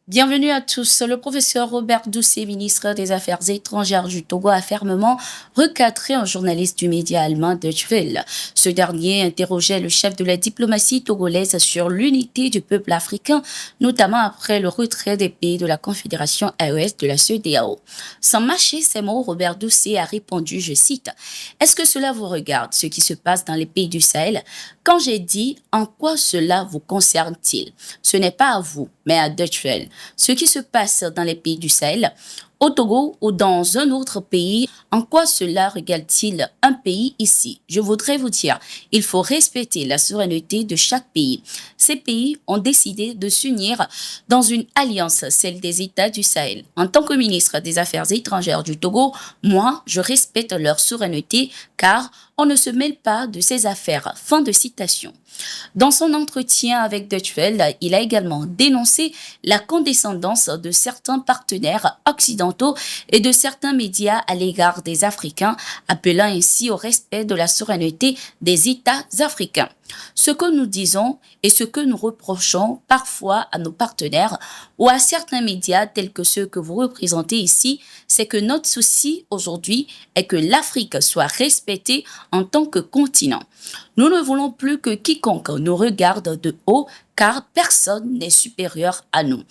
Bienvenue à tous. Le professeur Robert Doucet, ministre des Affaires étrangères du Togo, a fermement recadré un journaliste du média allemand Deutsche Welle. Ce dernier interrogeait le chef de la diplomatie togolaise sur l'unité du peuple africain, notamment après le retrait des pays de la Confédération AES de la CEDEAO. Sans mâcher ses mots, Robert Doucet a répondu, je cite, « Est-ce que cela vous regarde, ce qui se passe dans les pays du Sahel? Quand j'ai dit, en quoi cela vous concerne-t-il? Ce n'est pas à vous, mais à Deutsche Welle. Ce qui se passe dans les pays du Sahel, au Togo ou dans un autre pays, en quoi cela regarde-t-il un pays ici? Je voudrais vous dire, il faut respecter la souveraineté de chaque pays. Ces pays ont décidé de s'unir dans une alliance, celle des États du Sahel. En tant que ministre des Affaires étrangères du Togo, moi, je respecte leur souveraineté car on ne se mêle pas de ces affaires. Fin de citation. Dans son entretien avec Deutsche Welle, il a également dénoncé la condescendance de certains partenaires occidentaux et de certains médias à l'égard des Africains, appelant ainsi au respect de la souveraineté des États africains. Ce que nous disons et ce que nous reprochons parfois à nos partenaires ou à certains médias tels que ceux que vous représentez ici, c'est que notre souci aujourd'hui est que l'Afrique soit respectée en tant que continent. Nous ne voulons plus que quiconque nous regarde de haut car personne n'est supérieur à nous.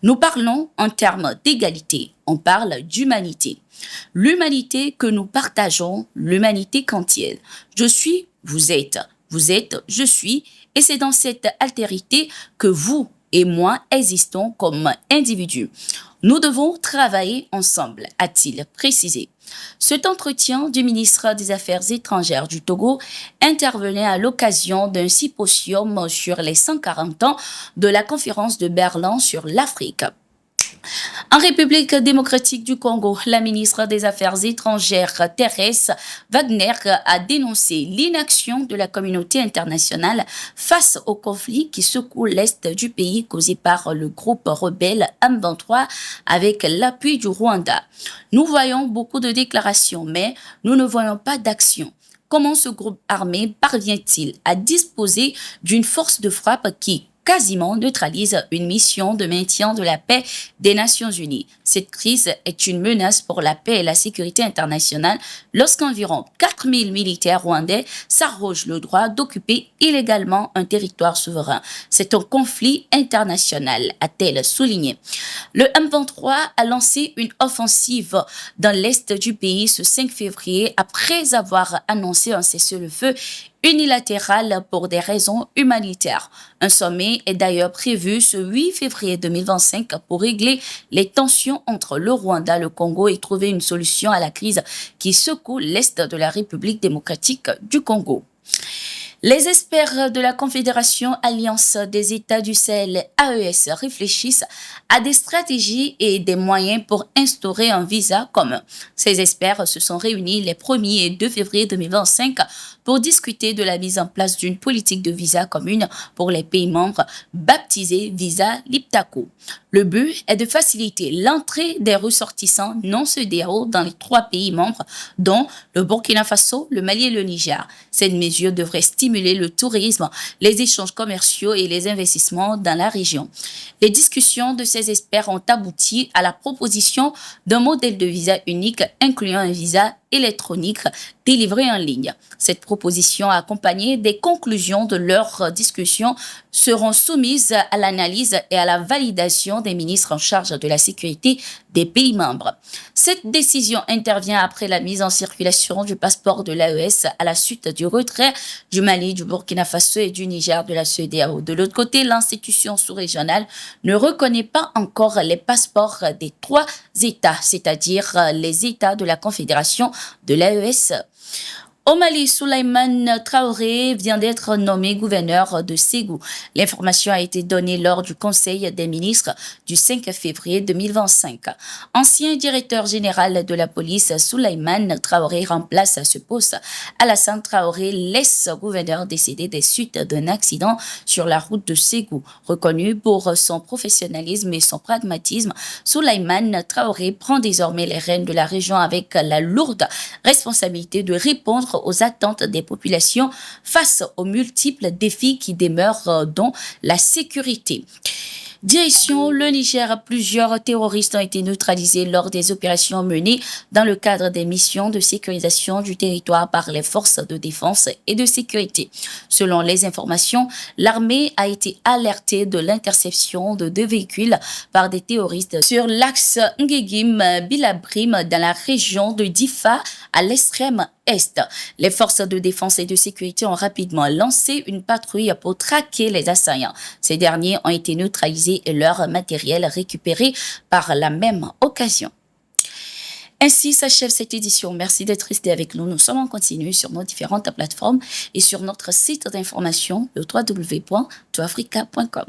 Nous parlons en termes d'égalité, on parle d'humanité. L'humanité que nous partageons, l'humanité quantienne. Je suis, vous êtes, je suis, et c'est dans cette altérité que vous et moi existons comme individus. Nous devons travailler ensemble, a-t-il précisé. Cet entretien du ministre des Affaires étrangères du Togo intervenait à l'occasion d'un symposium sur les 140 ans de la conférence de Berlin sur l'Afrique. En République démocratique du Congo, la ministre des Affaires étrangères, Thérèse Wagner, a dénoncé l'inaction de la communauté internationale face au conflit qui secoue l'est du pays causé par le groupe rebelle M23 avec l'appui du Rwanda. Nous voyons beaucoup de déclarations, mais nous ne voyons pas d'action. Comment ce groupe armé parvient-il à disposer d'une force de frappe qui quasiment neutralise une mission de maintien de la paix des Nations Unies? Cette crise est une menace pour la paix et la sécurité internationale lorsqu'environ 4000 militaires rwandais s'arrogent le droit d'occuper illégalement un territoire souverain. C'est un conflit international, a-t-elle souligné. Le M23 a lancé une offensive dans l'est du pays ce 5 février après avoir annoncé un cessez-le-feu unilatéral pour des raisons humanitaires. Un sommet est d'ailleurs prévu ce 8 février 2025 pour régler les tensions entre le Rwanda et le Congo et trouver une solution à la crise qui secoue l'Est de la République démocratique du Congo. Les experts de la Confédération Alliance des États du Sahel, AES, réfléchissent à des stratégies et des moyens pour instaurer un visa commun. Ces experts se sont réunis les 1er et 2 février 2025 pour discuter de la mise en place d'une politique de visa commune pour les pays membres baptisée Visa Liptako. Le but est de faciliter l'entrée des ressortissants non CEDEAO dans les 3 pays membres, dont le Burkina Faso, le Mali et le Niger. Cette mesure devrait stimuler le tourisme, les échanges commerciaux et les investissements dans la région. Les discussions de ces experts ont abouti à la proposition d'un modèle de visa unique incluant un visa électronique délivré en ligne. Cette proposition, accompagnée des conclusions de leurs discussions, seront soumises à l'analyse et à la validation des ministres en charge de la sécurité des pays membres. Cette décision intervient après la mise en circulation du passeport de l'AES à la suite du retrait du Mali, du Burkina Faso et du Niger de la CEDEAO. De l'autre côté, l'institution sous-régionale ne reconnaît pas encore les passeports des 3 États, c'est-à-dire les États de la Confédération de l'AES. Au Mali, Souleymane Traoré vient d'être nommé gouverneur de Ségou. L'information a été donnée lors du Conseil des ministres du 5 février 2025. Ancien directeur général de la police, Souleymane Traoré remplace à ce poste Alassane Traoré, l'ex-gouverneur décédé des suites d'un accident sur la route de Ségou. Reconnu pour son professionnalisme et son pragmatisme, Souleymane Traoré prend désormais les rênes de la région avec la lourde responsabilité de répondre aux attentes des populations face aux multiples défis qui demeurent, dont la sécurité. Direction le Niger, plusieurs terroristes ont été neutralisés lors des opérations menées dans le cadre des missions de sécurisation du territoire par les forces de défense et de sécurité. Selon les informations, l'armée a été alertée de l'interception de 2 véhicules par des terroristes sur l'axe Ngegim-Bilabrim dans la région de Difa à l'extrême est. Les forces de défense et de sécurité ont rapidement lancé une patrouille pour traquer les assaillants. Ces derniers ont été neutralisés et leur matériel récupéré par la même occasion. Ainsi s'achève cette édition. Merci d'être resté avec nous. Nous sommes en continu sur nos différentes plateformes et sur notre site d'information, le www.toafrica.com.